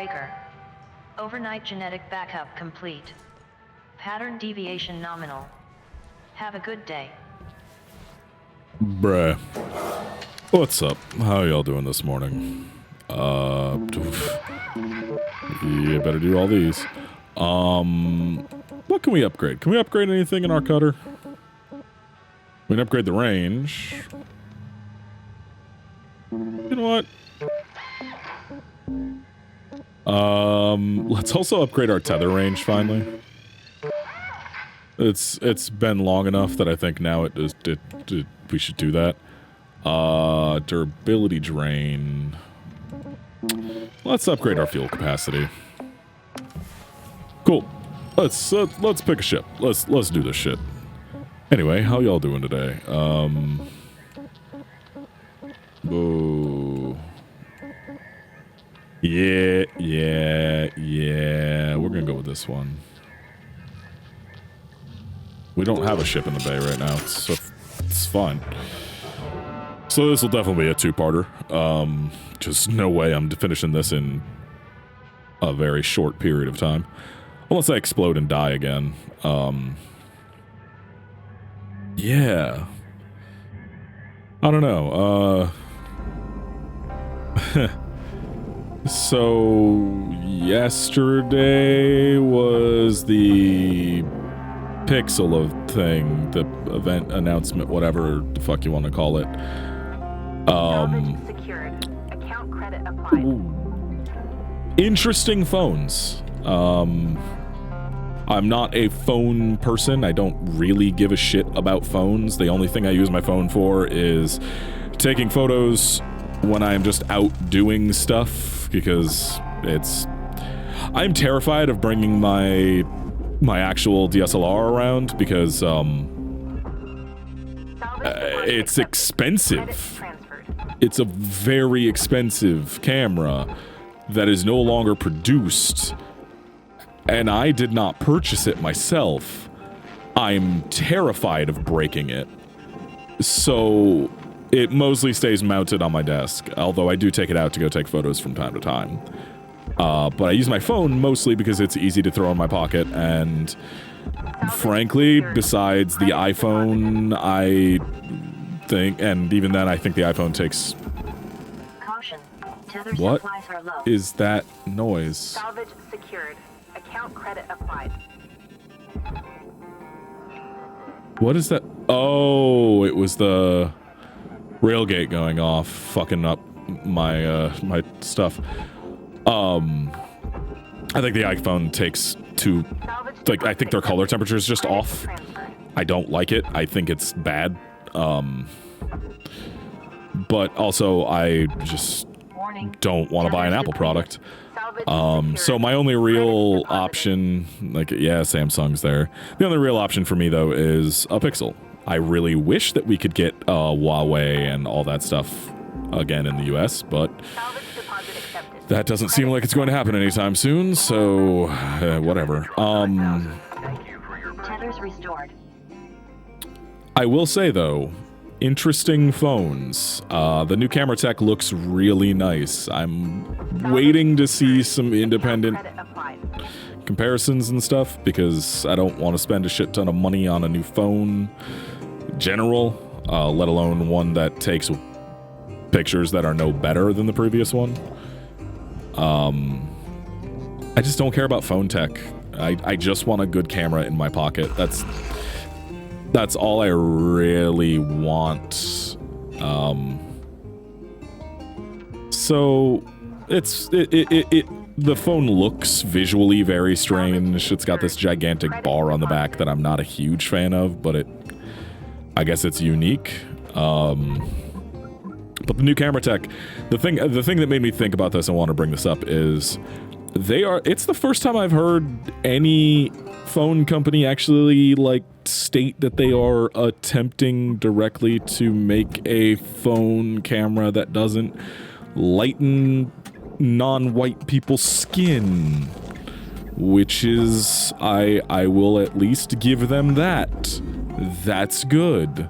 Shipbreaker. Overnight genetic backup complete. Pattern deviation nominal. Have a good day. Bruh. What's up? How y'all doing this morning? You better do all these. What can we upgrade? Can we upgrade anything in our cutter? We can upgrade the range. You know what? Let's also upgrade our tether range finally. It's been long enough that I think now we should do that. Durability drain. Let's upgrade our fuel capacity. Cool. Let's pick a ship. Let's do this shit. Anyway, how y'all doing today? Boo. Yeah. We're gonna go with this one. We don't have a ship in the bay right now, so it's fine. So this will definitely be a two-parter. Just no way I'm finishing this in a very short period of time. Unless I explode and die again. Yeah. I don't know. So yesterday was the pixel of thing, the event announcement, whatever the fuck you want to call it. Secured. Account credit applied. Interesting phones. I'm not a phone person. I don't really give a shit about phones. The only thing I use my phone for is taking photos when I'm just out doing stuff, because I'm terrified of bringing my actual DSLR around because it's expensive. It's a very expensive camera that is no longer produced, and I did not purchase it myself. I'm terrified of breaking it, so it mostly stays mounted on my desk, although I do take it out to go take photos from time to time. But I use my phone mostly because it's easy to throw in my pocket, and frankly, besides the iPhone, I think, and even then I think the iPhone takes... Caution. Tether What supplies are low. is that noise? Salvage secured. Account credit applied. What is that? Oh, it was the railgate going off, fucking up my my stuff. I think the iPhone takes two, like, I think their color temperature is just off. I don't like it. I think it's bad. But also I just don't want to buy an Apple product. So my only real option, like, yeah, Samsung's there. The only real option for me, though, is a Pixel. I really wish that we could get Huawei and all that stuff again in the US, but that doesn't seem like it's going to happen anytime soon, so whatever. Tethers restored. I will say, though, interesting phones. The new camera tech looks really nice. I'm waiting to see some independent comparisons and stuff, because I don't want to spend a shit ton of money on a new phone general, let alone one that takes pictures that are no better than the previous one. I just don't care about phone tech. I just want a good camera in my pocket. That's all I really want. So the phone looks visually very strange. It's got this gigantic bar on the back that I'm not a huge fan of, but I guess it's unique. But the new camera tech, the thing that made me think about this and want to bring this up is it's the first time I've heard any phone company actually, like, state that they are attempting directly to make a phone camera that doesn't lighten non-white people's skin, which is, I will at least give them that. That's good.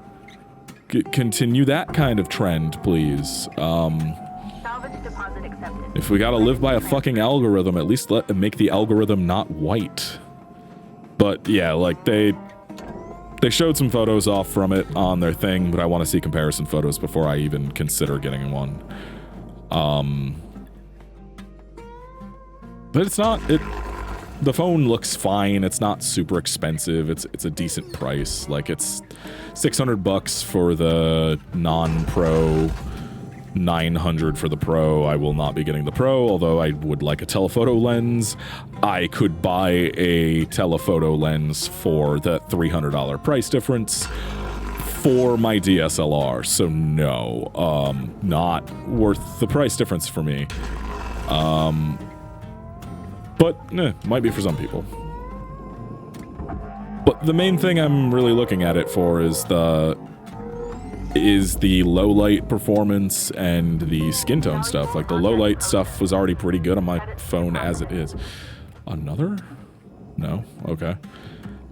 Continue that kind of trend, please. Salvage deposit accepted. If we gotta live by a fucking algorithm, at least make the algorithm not white. But yeah, like they showed some photos off from it on their thing, but I want to see comparison photos before I even consider getting one. But it's not the phone looks fine. It's not super expensive. It's a decent price. Like it's $600 for the non-pro, $900 for the pro. I will not be getting the pro, although I would like a telephoto lens. I could buy a telephoto lens for the $300 price difference for my DSLR. So no, not worth the price difference for me. But might be for some people. But the main thing I'm really looking at it for is the low light performance and the skin tone stuff. Like the low light stuff was already pretty good on my phone as it is. Another? No? Okay.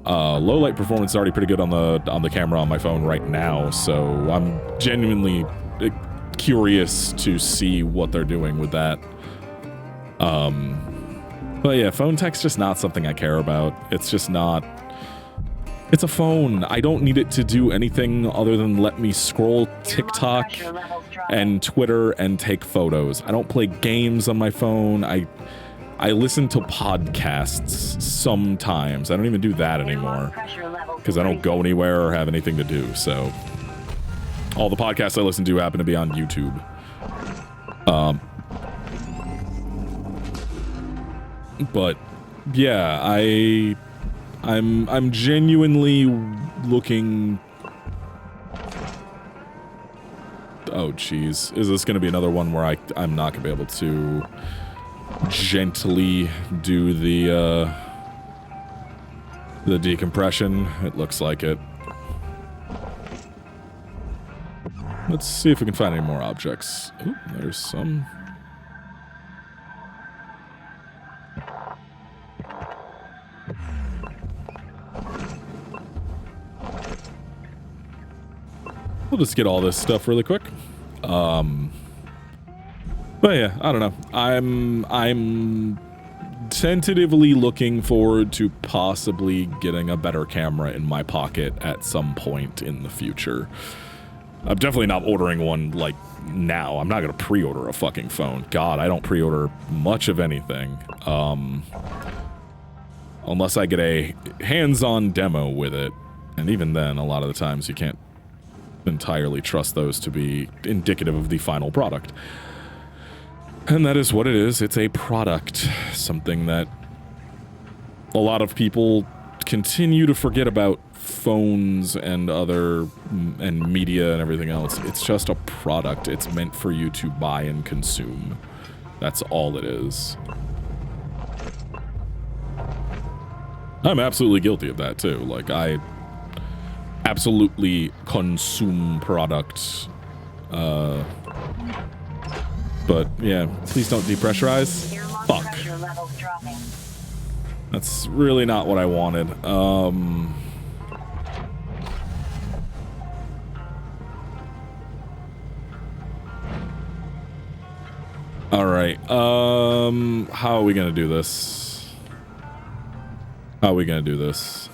Low light performance is already pretty good on the camera on my phone right now, so I'm genuinely curious to see what they're doing with that. But yeah, phone tech's just not something I care about. It's just not... It's a phone. I don't need it to do anything other than let me scroll TikTok and Twitter and take photos. I don't play games on my phone. I listen to podcasts sometimes. I don't even do that anymore because I don't go anywhere or have anything to do. So all the podcasts I listen to happen to be on YouTube. But yeah, I'm genuinely looking. Oh jeez, is this gonna be another one where I'm not gonna be able to gently do the decompression? It looks like it. Let's see if we can find any more objects. Ooh, there's some. We'll just get all this stuff really quick. But yeah, I don't know. I'm tentatively looking forward to possibly getting a better camera in my pocket at some point in the future. I'm definitely not ordering one like now. I'm not gonna pre-order a fucking phone. God, I don't pre-order much of anything. Unless I get a hands-on demo with it. And even then, a lot of the times you can't entirely trust those to be indicative of the final product. And that is what it is. It's a product. Something that a lot of people continue to forget about phones and and media and everything else. It's just a product. It's meant for you to buy and consume. That's all it is. I'm absolutely guilty of that too. Like I absolutely consume products. But yeah, please don't depressurize. Fuck. That's really not what I wanted. Alright, how are we gonna do this? How are we gonna do this?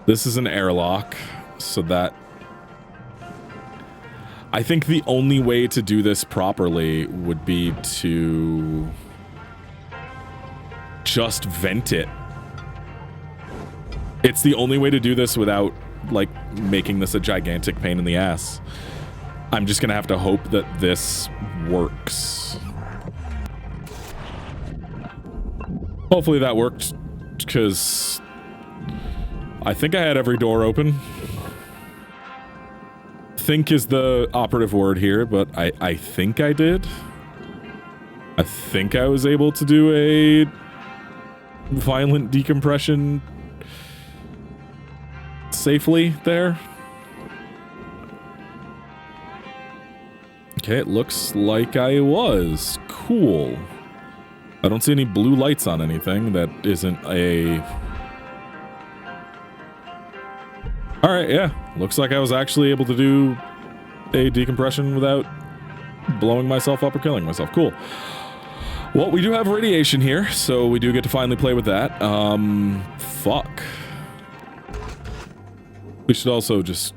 This is an airlock, so that... I think the only way to do this properly would be to just vent it. It's the only way to do this without, like, making this a gigantic pain in the ass. I'm just gonna have to hope that this works. Hopefully that worked, because I think I had every door open. Think is the operative word here, but I think I did. I think I was able to do a violent decompression safely there. Okay, it looks like I was. Cool. I don't see any blue lights on anything that isn't a... Alright, yeah. Looks like I was actually able to do a decompression without blowing myself up or killing myself. Cool. Well, we do have radiation here, so we do get to finally play with that. Fuck. We should also just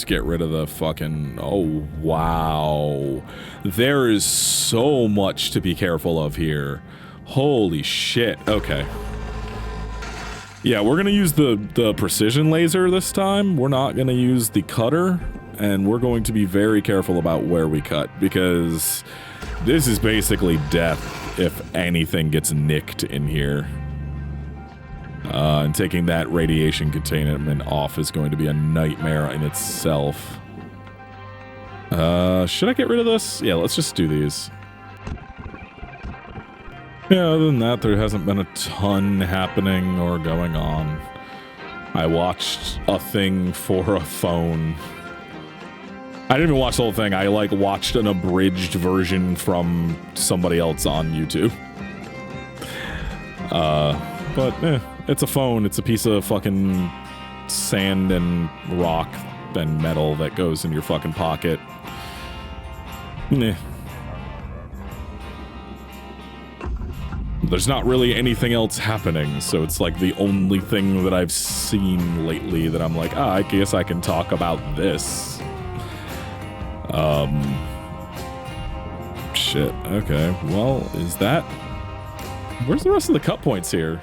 get rid of the fucking... Oh, wow. There is so much to be careful of here. Holy shit. Okay. Yeah, we're gonna use the precision laser this time. We're not gonna use the cutter, and we're going to be very careful about where we cut, because this is basically death if anything gets nicked in here. And taking that radiation containment off is going to be a nightmare in itself. Should I get rid of this? Yeah, let's just do these. Yeah, other than that, there hasn't been a ton happening or going on. I watched a thing for a phone. I didn't even watch the whole thing. I, like, watched an abridged version from somebody else on YouTube. But, it's a phone. It's a piece of fucking sand and rock and metal that goes in your fucking pocket. Meh. There's not really anything else happening, so it's like the only thing that I've seen lately that I'm like, I guess I can talk about this. Shit, okay. Well, is that... Where's the rest of the cut points here?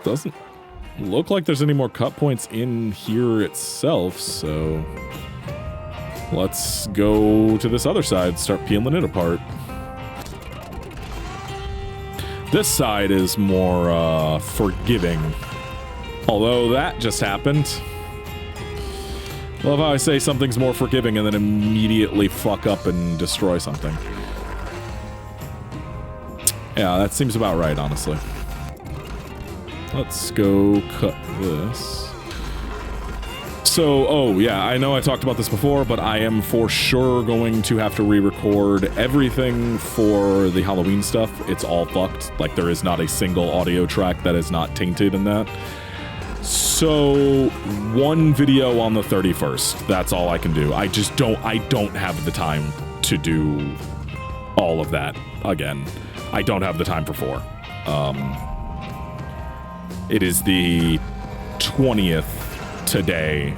Doesn't look like there's any more cut points in here itself, so... Let's go to this other side, start peeling it apart. This side is more, forgiving. Although that just happened. Love how I say something's more forgiving and then immediately fuck up and destroy something. Yeah, that seems about right, honestly. Let's go cut this. So, oh yeah, I know I talked about this before, but I am for sure going to have to re-record everything for the Halloween stuff. It's all fucked. Like, there is not a single audio track that is not tainted in that. So, one video on the 31st. That's all I can do. I don't have the time to do all of that again. I don't have the time for 4. It is the 20th today,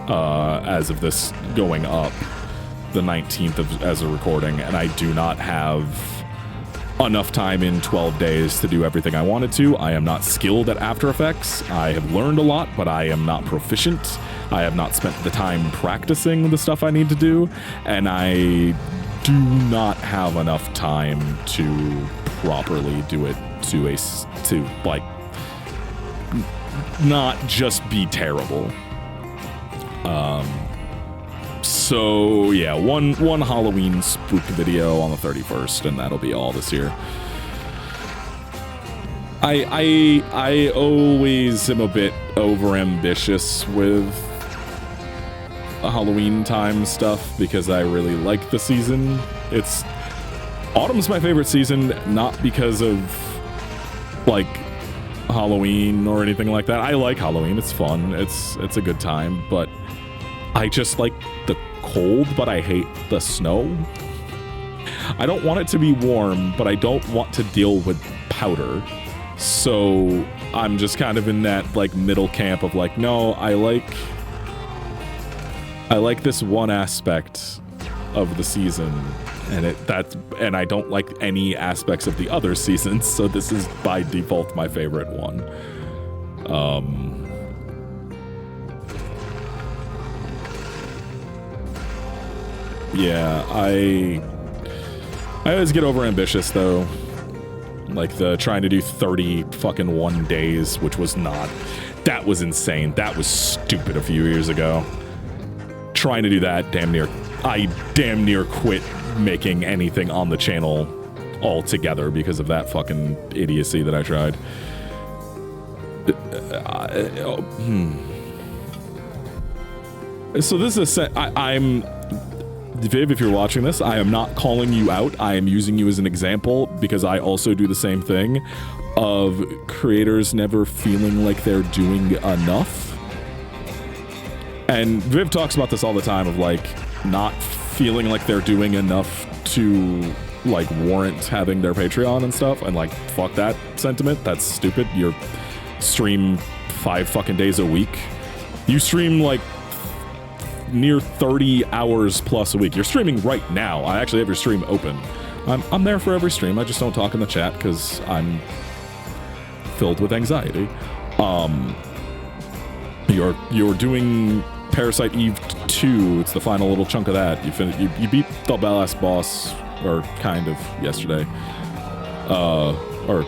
as of this going up, the 19th as a recording, and I do not have enough time in 12 days to do everything I wanted to. I am not skilled at After Effects. I have learned a lot, but I am not proficient. I have not spent the time practicing the stuff I need to do, and I do not have enough time to properly do it to like not just be terrible. So yeah, one Halloween spook video on the 31st, and that'll be all this year. I always am a bit overambitious with Halloween time stuff because I really like the season. Autumn's my favorite season, not because of like Halloween or anything like that. I like Halloween. It's fun. It's a good time, but I just like the cold, but I hate the snow. I don't want it to be warm, but I don't want to deal with powder. So I'm just kind of in that like middle camp of like, no, I like this one aspect of the season, and I don't like any aspects of the other seasons, so this is by default my favorite one. Yeah, I always get overambitious though. Like the trying to do 30 fucking 1 days, which was not. That was insane. That was stupid a few years ago. Trying to do that, I damn near quit making anything on the channel altogether because of that fucking idiocy that I tried. So this is I'm Viv, if you're watching this, I am not calling you out. I am using you as an example because I also do the same thing of creators never feeling like they're doing enough. And Viv talks about this all the time of like not feeling like they're doing enough to like warrant having their Patreon and stuff, and like fuck that sentiment. That's stupid. You stream 5 fucking days a week. You stream like near 30 hours plus a week. You're streaming right now. I actually have your stream open. I'm there for every stream. I just don't talk in the chat because I'm filled with anxiety. You're doing Parasite Eve 2. It's the final little chunk of that. You beat the last boss, or kind of, yesterday. Or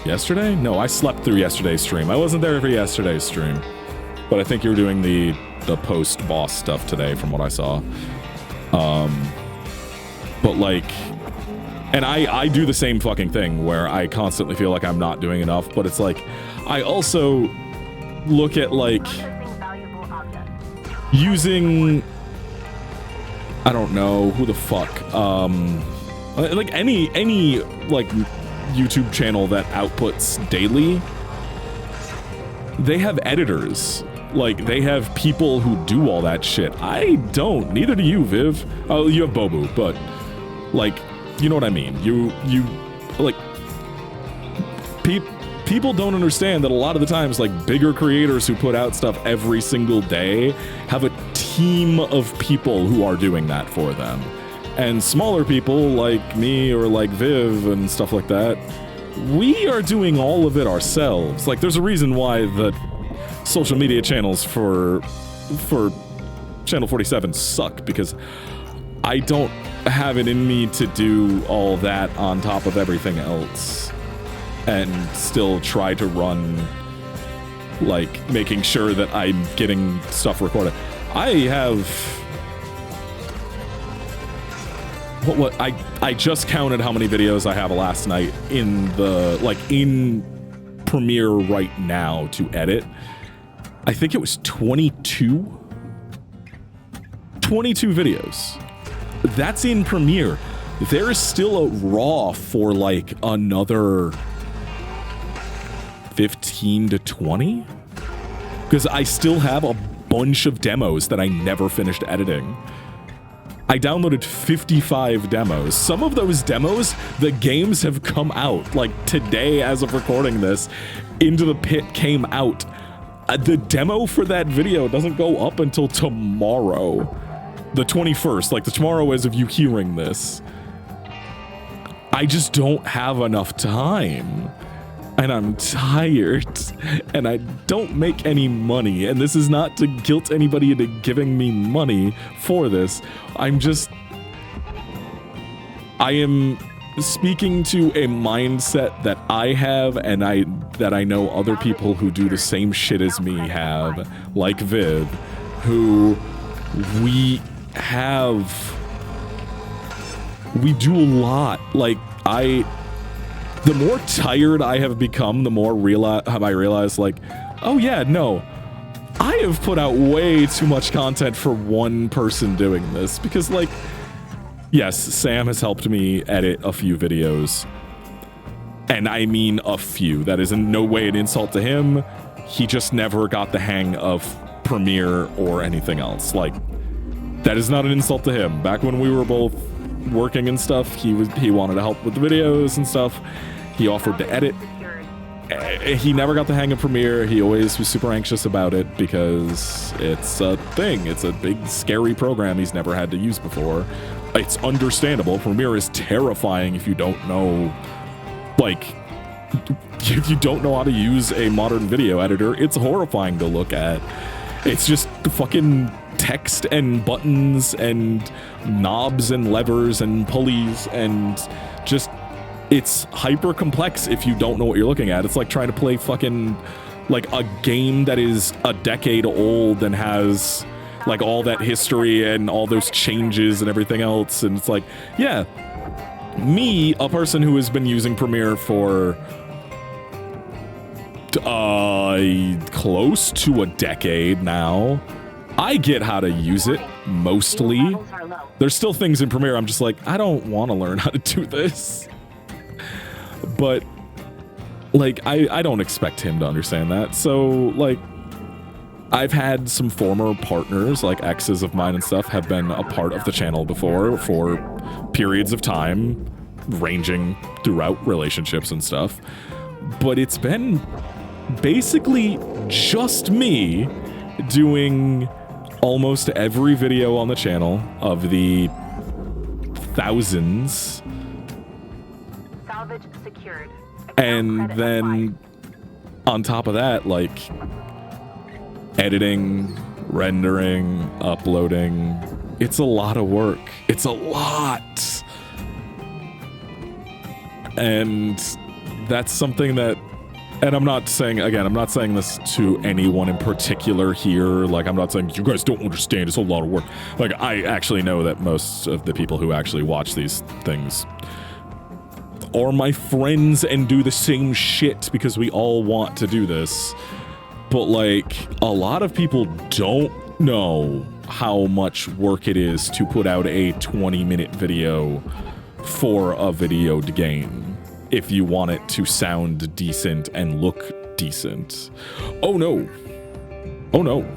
yesterday? No, I slept through yesterday's stream. I wasn't there for yesterday's stream, but I think you were doing the post-boss stuff today from what I saw. But like, and I do the same fucking thing where I constantly feel like I'm not doing enough, but it's like, I also look at like using, I don't know, who the fuck, like any like YouTube channel that outputs daily, they have editors. Like, they have people who do all that shit. I don't. Neither do you, Viv. Oh, you have Bobu, but, like, you know what I mean. You like, people don't understand that a lot of the times, like, bigger creators who put out stuff every single day have a team of people who are doing that for them. And smaller people like me or like Viv and stuff like that, we are doing all of it ourselves. Like, there's a reason why the social media channels for Channel 47 suck, because I don't have it in me to do all that on top of everything else and still try to run, like, making sure that I'm getting stuff recorded. I have I just counted how many videos I have last night in the, like, in Premiere right now to edit. I think it was 22 videos. That's in Premiere. There is still a raw for like another 15 to 20, because I still have a bunch of demos that I never finished editing. I downloaded 55 demos. Some of those demos, the games have come out. Like today, as of recording this, Into the Pit came out. The demo for that video doesn't go up until tomorrow, the 21st, like the tomorrow as of you hearing this. I just don't have enough time, and I'm tired, and I don't make any money, and this is not to guilt anybody into giving me money for this. I am speaking to a mindset that I have, and that I know other people who do the same shit as me have, like Viv, who we do a lot. Like, the more tired I have become, the more have I realized, like, oh yeah, no, I have put out way too much content for one person doing this, because, like, yes, Sam has helped me edit a few videos, and I mean a few. That is in no way an insult to him. He just never got the hang of Premiere or anything else. Like, that is not an insult to him. Back when we were both working and stuff, he wanted to help with the videos and stuff. He offered to edit. He never got the hang of Premiere. He always was super anxious about it because it's a thing. It's a big, scary program he's never had to use before. It's understandable. Premiere is terrifying if you don't know, like, if you don't know how to use a modern video editor. It's horrifying to look at. It's just fucking text and buttons and knobs and levers and pulleys, and just, it's hyper complex if you don't know what you're looking at. It's like trying to play fucking, like, a game that is a decade old and has, like, all that history and all those changes and everything else. And it's like, yeah, me, a person who has been using Premiere for close to a decade now, I get how to use it, mostly. There's still things in Premiere I'm just like, I don't want to learn how to do this. But, like, I don't expect him to understand that. So, like, I've had some former partners, like exes of mine and stuff, have been a part of the channel before for periods of time, ranging throughout relationships and stuff. But it's been basically just me doing almost every video on the channel of the thousands. Salvage secured. And then on top of that, like editing, rendering, uploading. It's a lot of work. It's a lot. And that's something that, and I'm not saying, again, I'm not saying this to anyone in particular here. Like, I'm not saying you guys don't understand. It's a lot of work. Like, I actually know that most of the people who actually watch these things are my friends and do the same shit because we all want to do this. But, like, a lot of people don't know how much work it is to put out a 20-minute video for a video game if you want it to sound decent and look decent. Oh no. Oh no.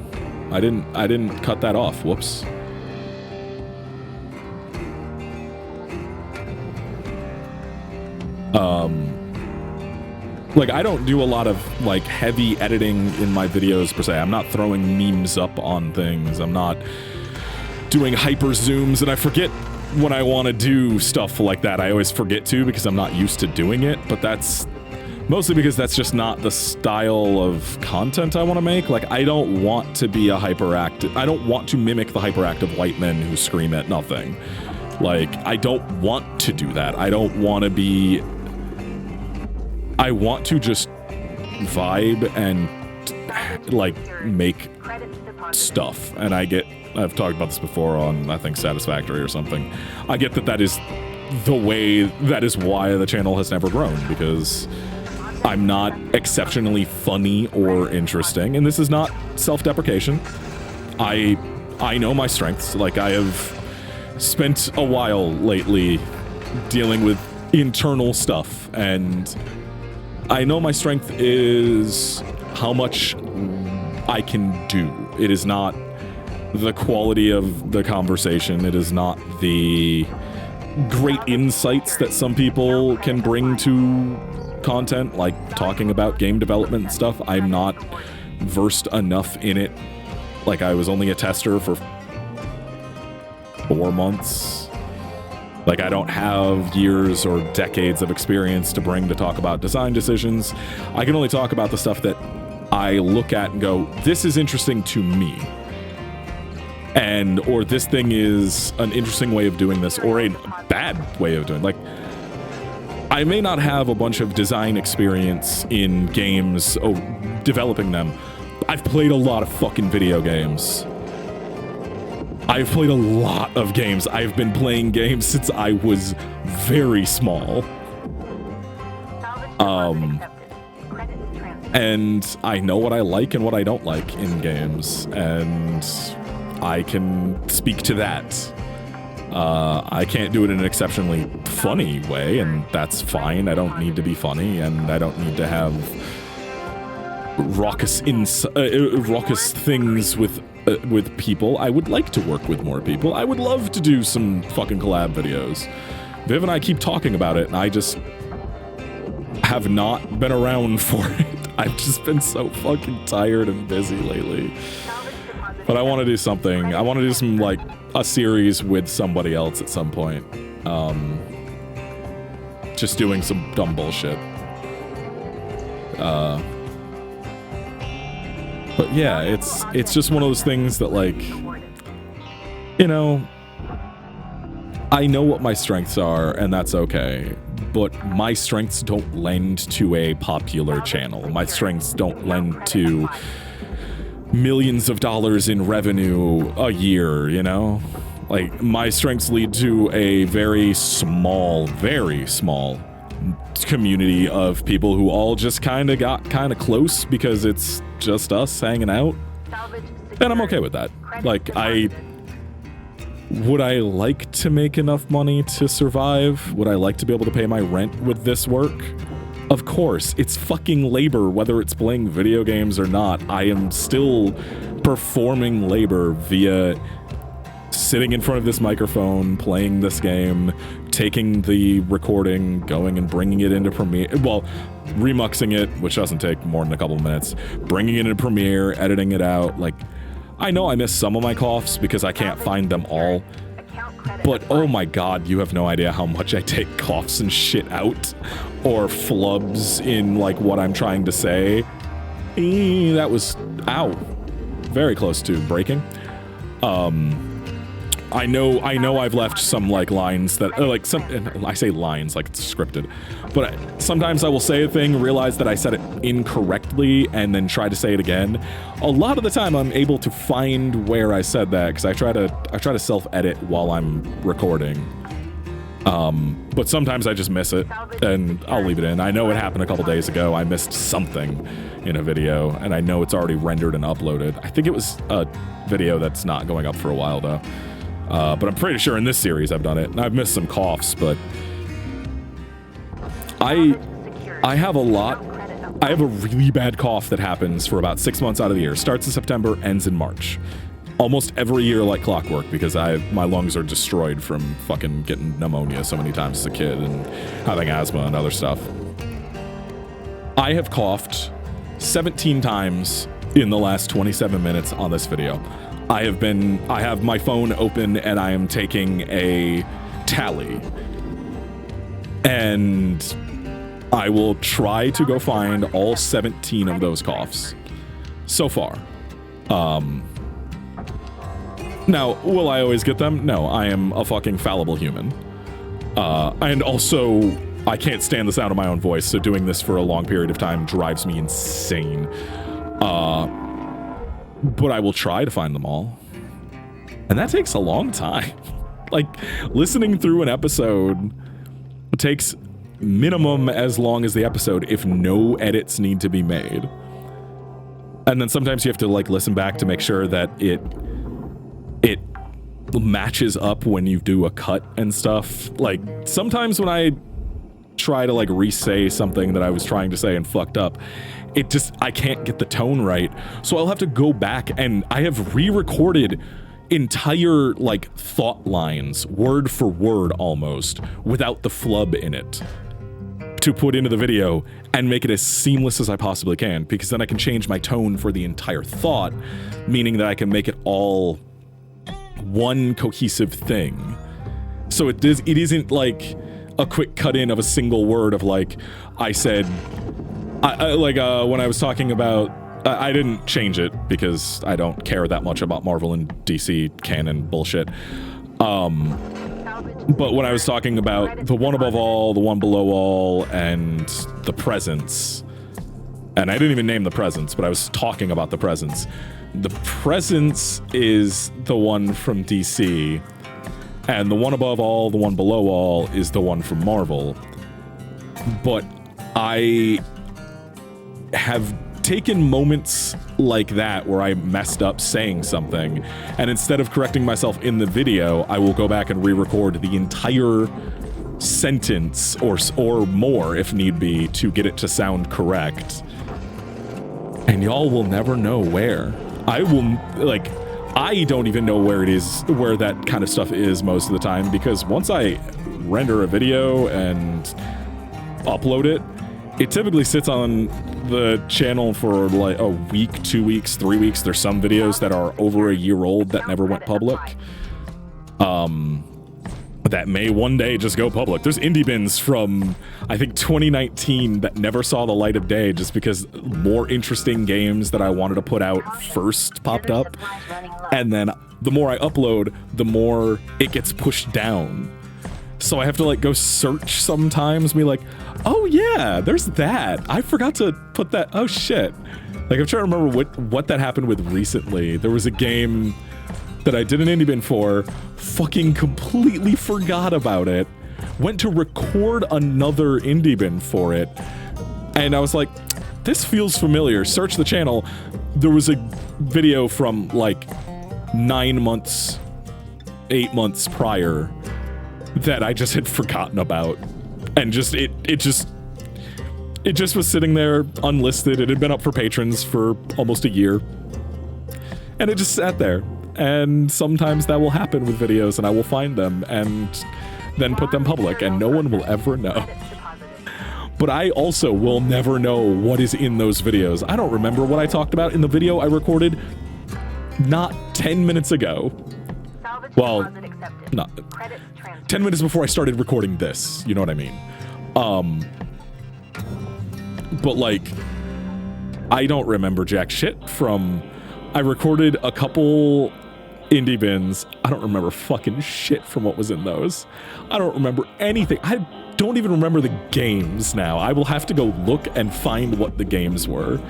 I didn't cut that off. Whoops. Like, I don't do a lot of, like, heavy editing in my videos, per se. I'm not throwing memes up on things. I'm not doing hyper zooms, and I forget when I want to do stuff like that. I always forget to because I'm not used to doing it, but that's mostly because that's just not the style of content I want to make. Like, I don't want to be a hyperactive... I don't want to mimic the hyperactive white men who scream at nothing. Like, I don't want to do that. I don't want to be... I want to just vibe and, like, make stuff. And I've talked about this before on, I think, Satisfactory or something. I get that is the way, that is why the channel has never grown, because I'm not exceptionally funny or interesting. And this is not self-deprecation. I know my strengths. Like, I have spent a while lately dealing with internal stuff, and I know my strength is how much I can do. It is not the quality of the conversation. It is not the great insights that some people can bring to content, like talking about game development and stuff. I'm not versed enough in it. Like, I was only a tester for 4 months. Like, I don't have years or decades of experience to bring to talk about design decisions. I can only talk about the stuff that I look at and go, this is interesting to me. And, or this thing is an interesting way of doing this, or a bad way of doing it. Like, I may not have a bunch of design experience in games, developing them. I've played a lot of fucking video games. I've played a lot of games. I've been playing games since I was very small. And I know what I like and what I don't like in games, and I can speak to that. I can't do it in an exceptionally funny way, and that's fine. I don't need to be funny, and I don't need to have raucous things with people. I would like to work with more people. I would love to do some fucking collab videos. Viv and I keep talking about it, and I just have not been around for it. I've just been so fucking tired and busy lately. But I want to do something. I want to do some, like, a series with somebody else at some point. Just doing some dumb bullshit. But yeah, it's just one of those things that, like, you know, I know what my strengths are, and that's okay. But my strengths don't lend to a popular channel. My strengths don't lend to millions of dollars in revenue a year, you know? Like, my strengths lead to a very small community of people who all just kind of got kind of close because it's just us hanging out. And I'm okay with that. Like, would I like to make enough money to survive? Would I like to be able to pay my rent with this work? Of course, it's fucking labor, whether it's playing video games or not. I am still performing labor via sitting in front of this microphone, playing this game, taking the recording, going and bringing it into Premiere, well, remuxing it, which doesn't take more than a couple minutes, bringing it into Premiere, editing it out. Like, I know I miss some of my coughs because I can't find them all, but oh my god, you have no idea how much I take coughs and shit out, or flubs in, like, what I'm trying to say. That was, ow, very close to breaking. I know I've left some, like, lines that, like, some, I say lines like it's scripted, but sometimes I will say a thing, realize that I said it incorrectly, and then try to say it again. A lot of the time I'm able to find where I said that, because I try to self-edit while I'm recording. But sometimes I just miss it, and I'll leave it in. I know it happened a couple days ago. I missed something in a video, and I know it's already rendered and uploaded. I think it was a video that's not going up for a while, though. But I'm pretty sure in this series I've done it. And I've missed some coughs, but I have a lot. I have a really bad cough that happens for about 6 months out of the year. Starts in September, ends in March. Almost every year like clockwork, because my lungs are destroyed from fucking getting pneumonia so many times as a kid and having asthma and other stuff. I have coughed 17 times in the last 27 minutes on this video. I have my phone open and I am taking a tally. And I will try to go find all 17 of those coughs so far. Now, will I always get them? No, I am a fucking fallible human. And also, I can't stand the sound of my own voice, so doing this for a long period of time drives me insane. But I will try to find them all. And that takes a long time. Like, listening through an episode takes minimum as long as the episode if no edits need to be made. And then sometimes you have to, like, listen back to make sure that it matches up when you do a cut and stuff. Like, sometimes when I try to, like, re-say something that I was trying to say and fucked up, I can't get the tone right. So I'll have to go back, and I have re-recorded entire, like, thought lines, word for word almost, without the flub in it, to put into the video and make it as seamless as I possibly can, because then I can change my tone for the entire thought, meaning that I can make it all one cohesive thing. So it isn't like a quick cut in of a single word of, like, I said, when I was talking about, I didn't change it because I don't care that much about Marvel and DC canon bullshit. But when I was talking about the one above all, the one below all, and the presence, and I didn't even name the presence, but I was talking about the presence. The presence is the one from DC, and the one above all, the one below all is the one from Marvel. But I have taken moments like that where I messed up saying something, and instead of correcting myself in the video, I will go back and re-record the entire sentence or more if need be to get it to sound correct. And y'all will never know where. I don't even know where it is, where that kind of stuff is most of the time, because once I render a video and upload it, it typically sits on the channel for like a week, 2 weeks, 3 weeks. There's some videos that are over a year old that never went public. That may one day just go public. There's indie bins from, I think, 2019 that never saw the light of day just because more interesting games that I wanted to put out first popped up. And then the more I upload, the more it gets pushed down. So I have to, like, go search sometimes, be like, oh yeah, there's that. I forgot to put that. Oh shit. Like, I'm trying to remember what that happened with recently. There was a game that I did an indie bin for, fucking completely forgot about it, went to record another indie bin for it, and I was like, this feels familiar. Search the channel. There was a video from like 9 months, 8 months prior that I just had forgotten about. And just, It just was sitting there unlisted. It had been up for patrons for almost a year. And it just sat there. And sometimes that will happen with videos, and I will find them and then put them public, and no one will ever know. But I also will never know what is in those videos. I don't remember what I talked about in the video I recorded not 10 minutes ago. Well, not 10 minutes before I started recording this. You know what I mean? But like, I don't remember jack shit from... I recorded a couple indie bins. I don't remember fucking shit from what was in those. I don't remember anything. I don't even remember the games now. I will have to go look and find what the games were.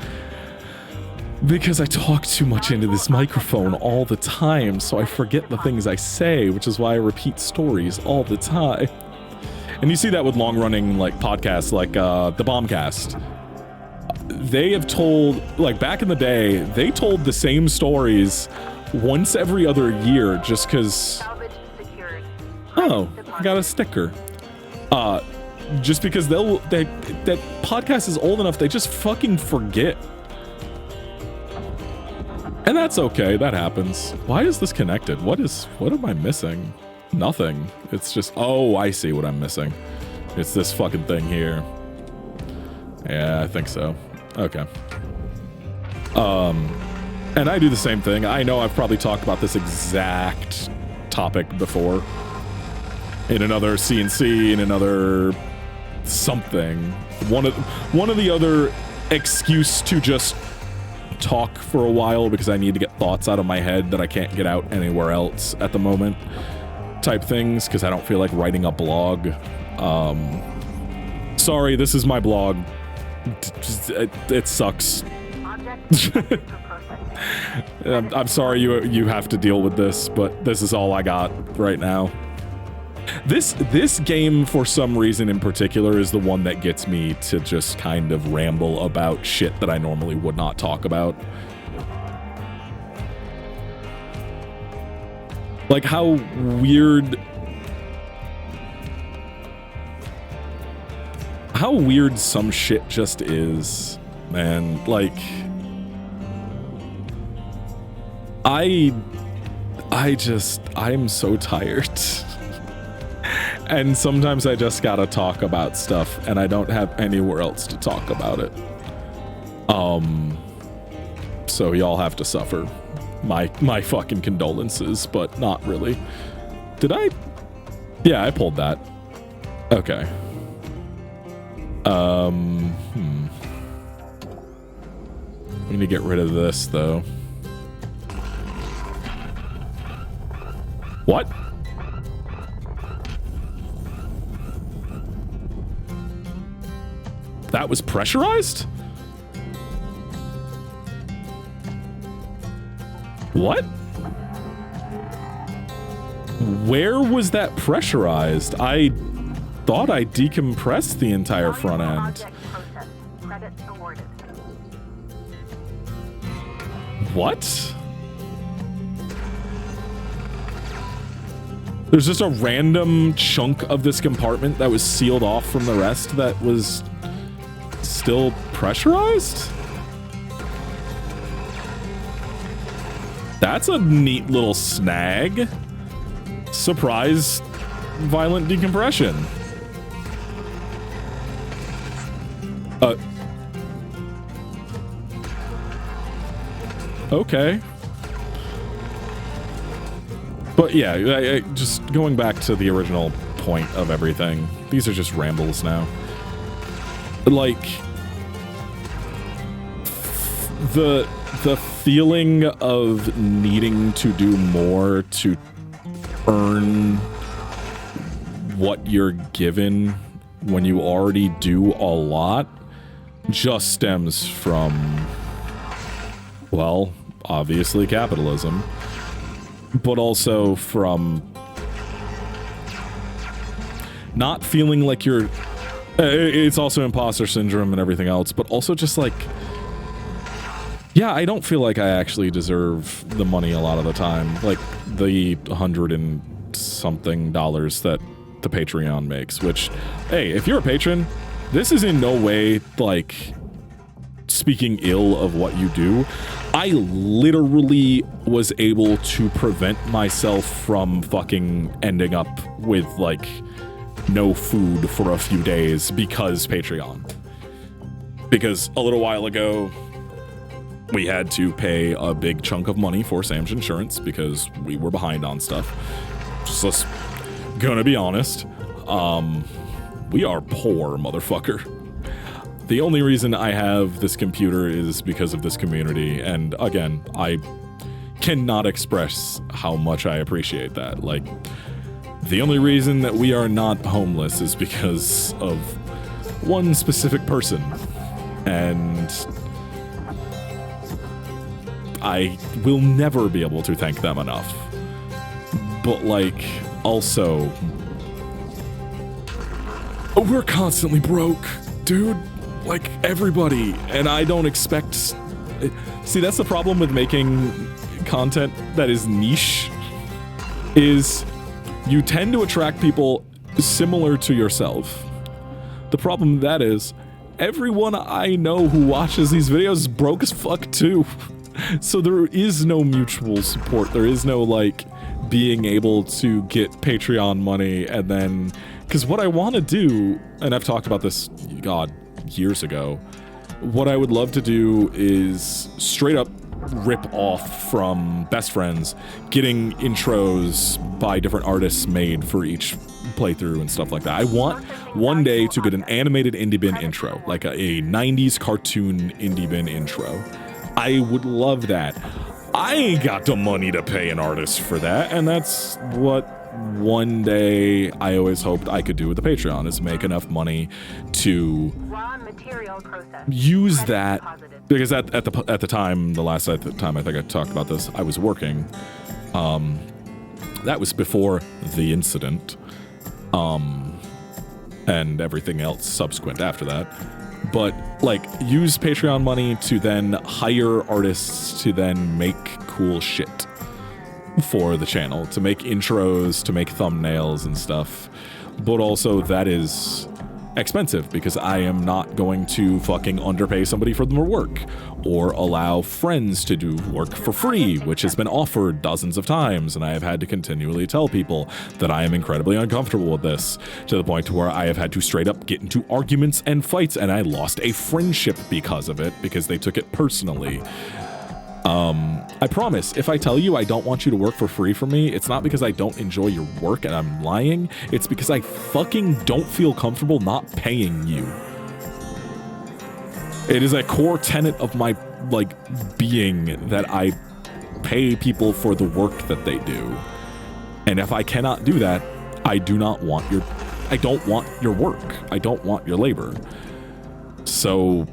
Because I talk too much into this microphone all the time, so I forget the things I say, which is why I repeat stories all the time. And you see that with long-running like podcasts like the Bombcast. They have told, like back in the day, they told the same stories once every other year just because... Oh, I got a sticker. Just because that podcast is old enough, they just fucking forget. And that's okay, that happens. Why is this connected? What am I missing? Nothing. It's just, oh, I see what I'm missing. It's this fucking thing here. Yeah, I think so. Okay. And I do the same thing. I know I've probably talked about this exact topic before. In another CNC, in another something. One of the other excuse to just talk for a while because I need to get thoughts out of my head that I can't get out anywhere else at the moment type things because I don't feel like writing a blog. Sorry, this is my blog. It sucks. I'm sorry you have to deal with this, but this is all I got right now. This game, for some reason in particular, is the one that gets me to just kind of ramble about shit that I normally would not talk about. Like how weird some shit just is, man. Like I'm so tired. And sometimes I just gotta talk about stuff and I don't have anywhere else to talk about it. So y'all have to suffer my fucking condolences, but not really. Did I? Yeah, I pulled that. Okay. We need to get rid of this though. What? That was pressurized? What? Where was that pressurized? I thought I decompressed the entire front end. What? There's just a random chunk of this compartment that was sealed off from the rest that was still pressurized? That's a neat little snag. Surprise violent decompression. Okay. But yeah, just going back to the original point of everything. These are just rambles now. Like, the feeling of needing to do more to earn what you're given when you already do a lot just stems from, well, obviously capitalism, but also from not feeling like you're... It's also imposter syndrome and everything else, but also just like... Yeah, I don't feel like I actually deserve the money a lot of the time. Like the $100 and something that the Patreon makes, which, hey, if you're a patron, this is in no way like speaking ill of what you do. I literally was able to prevent myself from fucking ending up with like no food for a few days because Patreon. Because a little while ago, we had to pay a big chunk of money for Sam's insurance because we were behind on stuff. Just gonna be honest, we are poor, motherfucker. The only reason I have this computer is because of this community, and again, I cannot express how much I appreciate that. Like, the only reason that we are not homeless is because of one specific person, and I will never be able to thank them enough. But like, also, we're constantly broke, dude. Like, everybody. And I don't expect... See, that's the problem with making content that is niche, is you tend to attract people similar to yourself. The problem with that is, everyone I know who watches these videos is broke as fuck too. So there is no mutual support. There is no, like, being able to get Patreon money and then... Because what I want to do, and I've talked about this, God, years ago, what I would love to do is straight up rip off from Best Friends, getting intros by different artists made for each playthrough and stuff like that. I want one day to get an animated indie bin intro, like a 90s cartoon indie bin intro. I would love that. I ain't got the money to pay an artist for that, and that's what one day I always hoped I could do with the Patreon, is make enough money to use that, because at the time, the last time I think I talked about this, I was working. That was before the incident, and everything else subsequent after that. But like, use Patreon money to then hire artists to then make cool shit for the channel, to make intros, to make thumbnails and stuff. But also that is expensive, because I am not going to fucking underpay somebody for their work, or allow friends to do work for free, which has been offered dozens of times, and I have had to continually tell people that I am incredibly uncomfortable with this, to the point where I have had to straight up get into arguments and fights, and I lost a friendship because of it, because they took it personally. I promise, if I tell you I don't want you to work for free for me, it's not because I don't enjoy your work and I'm lying. It's because I fucking don't feel comfortable not paying you. It is a core tenet of my, like, being that I pay people for the work that they do. And if I cannot do that, I don't want your work. I don't want your labor. So,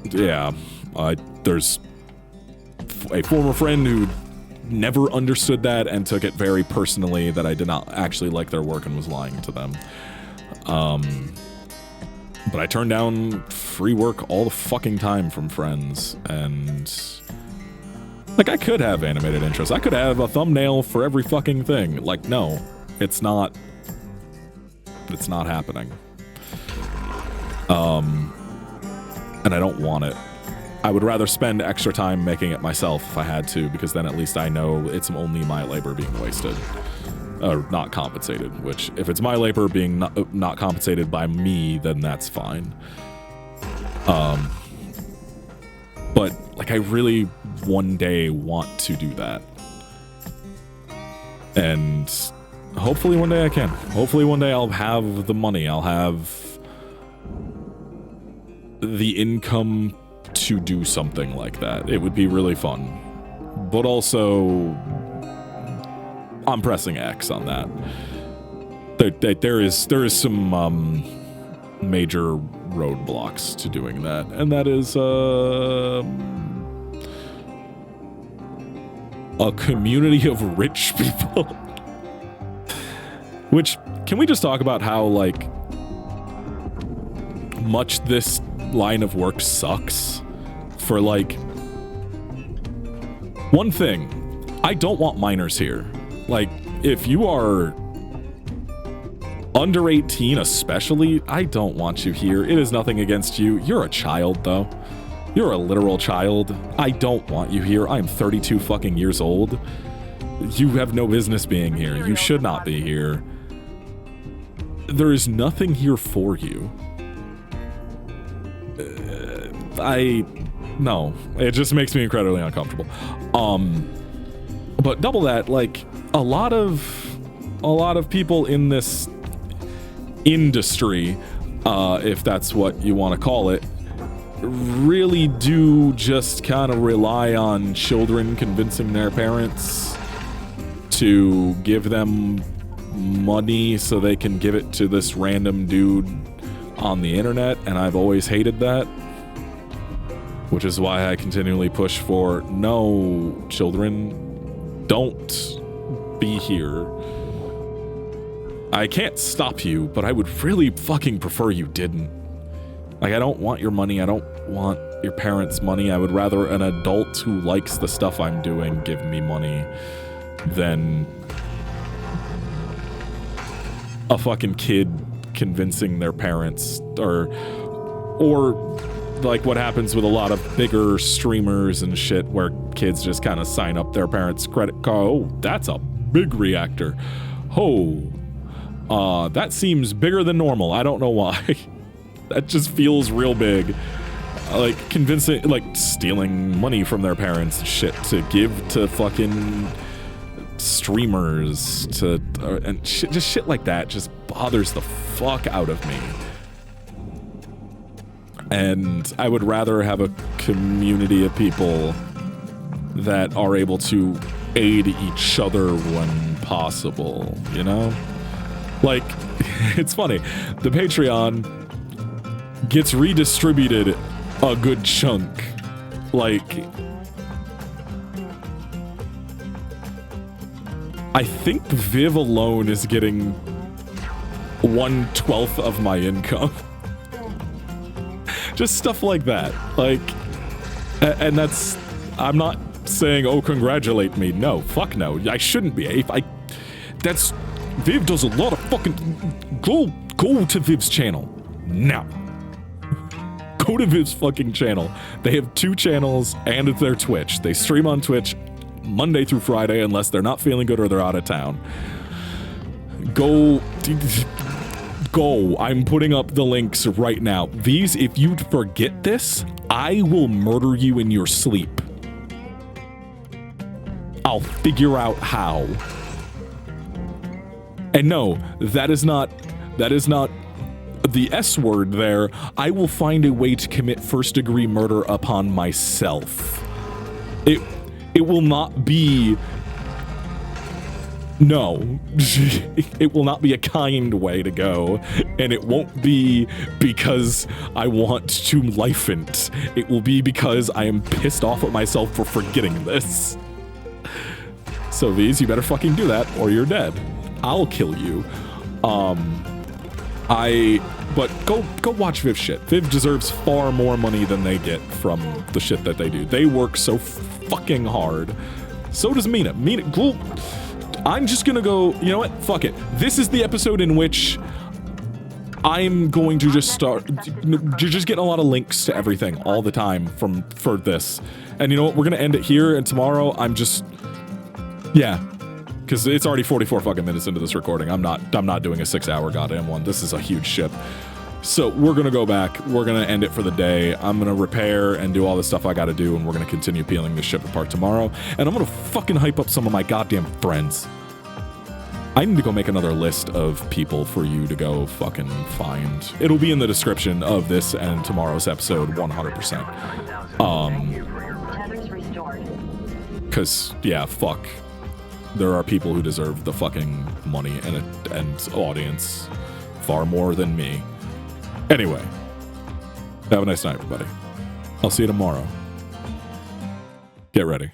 yeah, there's a former friend who never understood that and took it very personally, that I did not actually like their work and was lying to them. But I turned down free work all the fucking time from friends, and like, I could have animated intros. I could have a thumbnail for every fucking thing. Like, no, it's not happening. And I don't want it. I would rather spend extra time making it myself if I had to, because then at least I know it's only my labor being wasted, or not compensated, which, if it's my labor being not compensated by me, then that's fine. But like, I really one day want to do that, and hopefully one day I can. Hopefully one day I'll have the money, I'll have the income to do something like that. It would be really fun. But also, I'm pressing X on that. There is some major roadblocks to doing that, and that is a community of rich people. Which, can we just talk about how, like, much this line of work sucks? For, like, one thing, I don't want minors here. Like, if you are Under 18 especially, I don't want you here. It is nothing against you. You're a child, though. You're a literal child. I don't want you here. I'm 32 fucking years old. You have no business being here. You should not be here. There is nothing here for you. No. It just makes me incredibly uncomfortable. But double that, like, a lot of people in this industry, if that's what you want to call it, really do just kind of rely on children convincing their parents to give them money so they can give it to this random dude on the internet, and I've always hated that, which is why I continually push for no, children, don't be here. I can't stop you, but I would really fucking prefer you didn't. Like, I don't want your money. I don't want your parents' money. I would rather an adult who likes the stuff I'm doing give me money than a fucking kid convincing their parents, or like what happens with a lot of bigger streamers and shit, where kids just kind of sign up their parents' credit card. Oh, that's a big reactor. Oh, that seems bigger than normal. I don't know why. That just feels real big. Like convincing, like stealing money from their parents and shit to give to fucking streamers and shit, just shit like that just bothers the fuck out of me. And I would rather have a community of people that are able to aid each other when possible, you know? Like, it's funny, the Patreon gets redistributed a good chunk. Like, I think Viv alone is getting 1/12 of my income. Just stuff like that. Like, and that's, I'm not saying, oh, congratulate me. No, fuck no. I shouldn't be. That's, Viv does a lot of fucking, go to Viv's channel now. Go to Viv's fucking channel. They have 2 channels and it's their Twitch. They stream on Twitch Monday through Friday unless they're not feeling good or they're out of town. Go. I'm putting up the links right now. These, if you forget this, I will murder you in your sleep. I'll figure out how. And no, that is not the S word there. I will find a way to commit first-degree murder upon myself. It will not be... No. It will not be a kind way to go. And it won't be because I want to life it. It will be because I am pissed off at myself for forgetting this. So V's, you better fucking do that or you're dead. I'll kill you. But go watch Viv's shit. Viv deserves far more money than they get from the shit that they do. They work so fucking hard. So does Mina. Mina, I'm just gonna go, you know what? Fuck it. This is the episode in which I'm going to just start, you're just getting a lot of links to everything all the time for this. And you know what? We're gonna end it here, and tomorrow I'm just, yeah. Because it's already 44 fucking minutes into this recording. I'm not doing a 6-hour goddamn one. This is a huge ship. So we're gonna go back. We're gonna end it for the day. I'm gonna repair and do all the stuff I gotta do, and we're gonna continue peeling this ship apart tomorrow. And I'm gonna fucking hype up some of my goddamn friends. I need to go make another list of people for you to go fucking find. It'll be in the description of this and tomorrow's episode 100%. Because, yeah, fuck. There are people who deserve the fucking money and audience far more than me. Anyway, have a nice night, everybody. I'll see you tomorrow. Get ready.